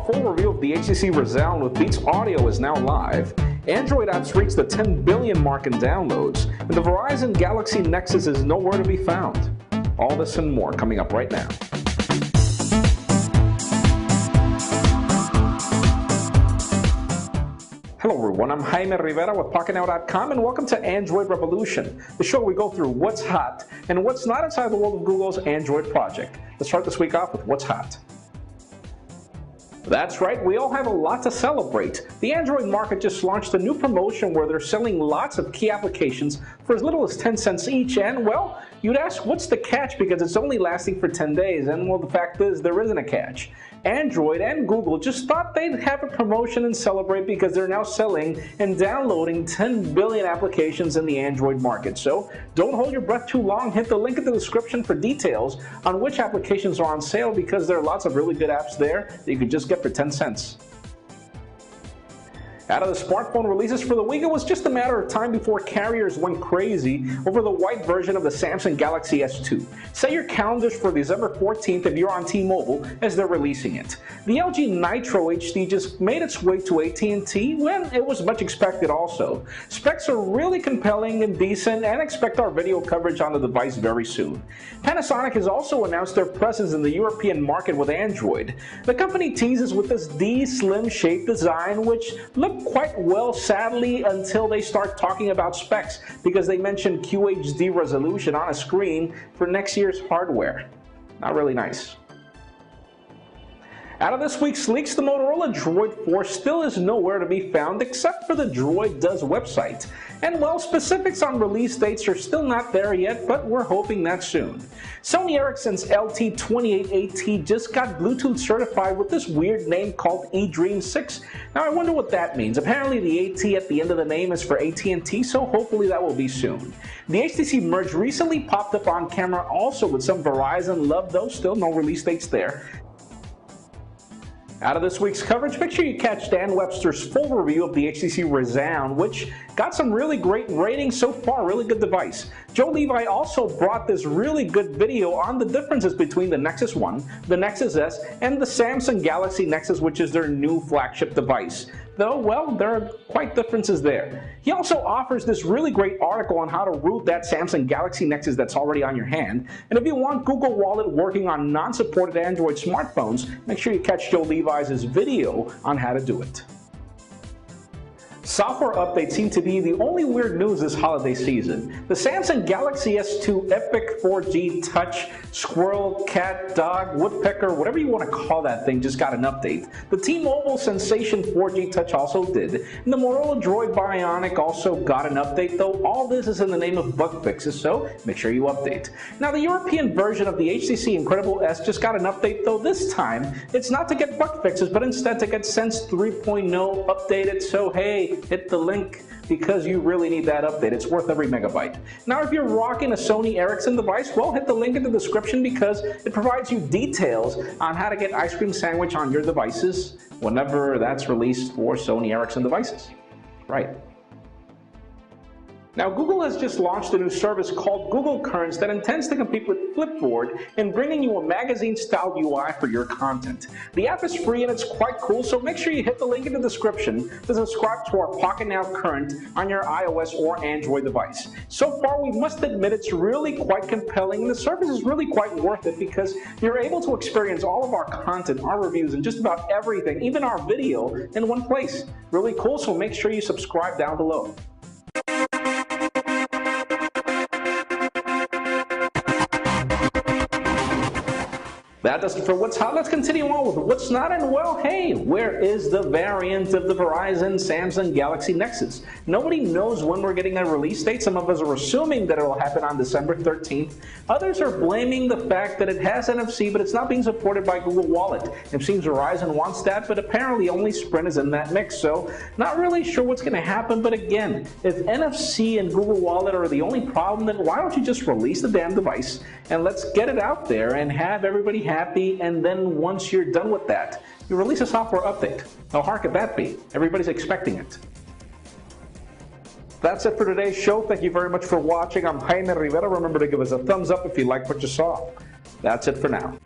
full review of the HTC Resound with Beats Audio is now live. Android apps reached the 10 billion mark in downloads, and the Verizon Galaxy Nexus is nowhere to be found. All this and more coming up right now. Hello everyone, I'm Jaime Rivera with PocketNow.com and welcome to Android Revolution, the show where we go through what's hot and what's not inside the world of Google's Android project. Let's start this week off with what's hot. That's right, we all have a lot to celebrate. The Android market just launched a new promotion where they're selling lots of key applications for as little as 10 cents each, and well, you'd ask what's the catch because it's only lasting for 10 days, and well, the fact is there isn't a catch. Android and Google just thought they'd have a promotion and celebrate because they're now selling and downloading 10 billion applications in the Android market. So don't hold your breath too long. Hit the link in the description for details on which applications are on sale because there are lots of really good apps there that you could just get for 10 cents. Out of the smartphone releases for the week, it was just a matter of time before carriers went crazy over the white version of the Samsung Galaxy S2. Set your calendars for December 14th if you're on T-Mobile as they're releasing it. The LG Nitro HD just made its way to AT&T when it was much expected also. Specs are really compelling and decent, and expect our video coverage on the device very soon. Panasonic has also announced their presence in the European market with Android. The company teases with this D-slim shaped design which looked quite well, sadly, until they start talking about specs because they mentioned QHD resolution on a screen for next year's hardware. Not really nice. Out of this week's leaks, the Motorola Droid 4 still is nowhere to be found except for the Droid Does website. And well, specifics on release dates are still not there yet, but we're hoping that soon. Sony Ericsson's LT28AT just got Bluetooth certified with this weird name called eDream 6. Now I wonder what that means. Apparently the AT at the end of the name is for AT&T, so hopefully that will be soon. The HTC Merge recently popped up on camera also with some Verizon love, though still no release dates there. Out of this week's coverage, make sure you catch Dan Webster's full review of the HTC Resound, which got some really great ratings so far, really good device. Joe Levi also brought this really good video on the differences between the Nexus 1, the Nexus S, and the Samsung Galaxy Nexus, which is their new flagship device. Though, well, there are quite differences there. He also offers this really great article on how to root that Samsung Galaxy Nexus that's already on your hand. And if you want Google Wallet working on non-supported Android smartphones, make sure you catch Joe Levi's video on how to do it. Software updates seem to be the only weird news this holiday season. The Samsung Galaxy S2 Epic 4G Touch Squirrel, Cat, Dog, Woodpecker, whatever you want to call that thing, just got an update. The T-Mobile Sensation 4G Touch also did, and the Motorola Droid Bionic also got an update, though all this is in the name of bug fixes, so make sure you update. Now the European version of the HTC Incredible S just got an update, though this time it's not to get bug fixes, but instead to get Sense 3.0 updated, so hey, hit the link because you really need that update. It's worth every megabyte. Now, if you're rocking a Sony Ericsson device, well, hit the link in the description because it provides you details on how to get Ice Cream Sandwich on your devices whenever that's released for Sony Ericsson devices. Right. Now, Google has just launched a new service called Google Currents that intends to compete with Flipboard in bringing you a magazine-style UI for your content. The app is free and it's quite cool, so make sure you hit the link in the description to subscribe to our Pocket Now Current on your iOS or Android device. So far, we must admit it's really quite compelling, and the service is really quite worth it because you're able to experience all of our content, our reviews, and just about everything, even our video, in one place. Really cool, so make sure you subscribe down below. That does it for what's hot. Let's continue on with what's not, and well, hey, where is the variant of the Verizon Samsung Galaxy Nexus? Nobody knows when we're getting a release date. Some of us are assuming that it will happen on December 13th. Others are blaming the fact that it has NFC, but it's not being supported by Google Wallet. It seems Verizon wants that, but apparently only Sprint is in that mix, so not really sure what's going to happen. But again, if NFC and Google Wallet are the only problem, then why don't you just release the damn device and let's get it out there and have everybody happy, and then once you're done with that, you release a software update. How hard could that be? Everybody's expecting it. That's it for today's show. Thank you very much for watching. I'm Jaime Rivera. Remember to give us a thumbs up if you liked what you saw. That's it for now.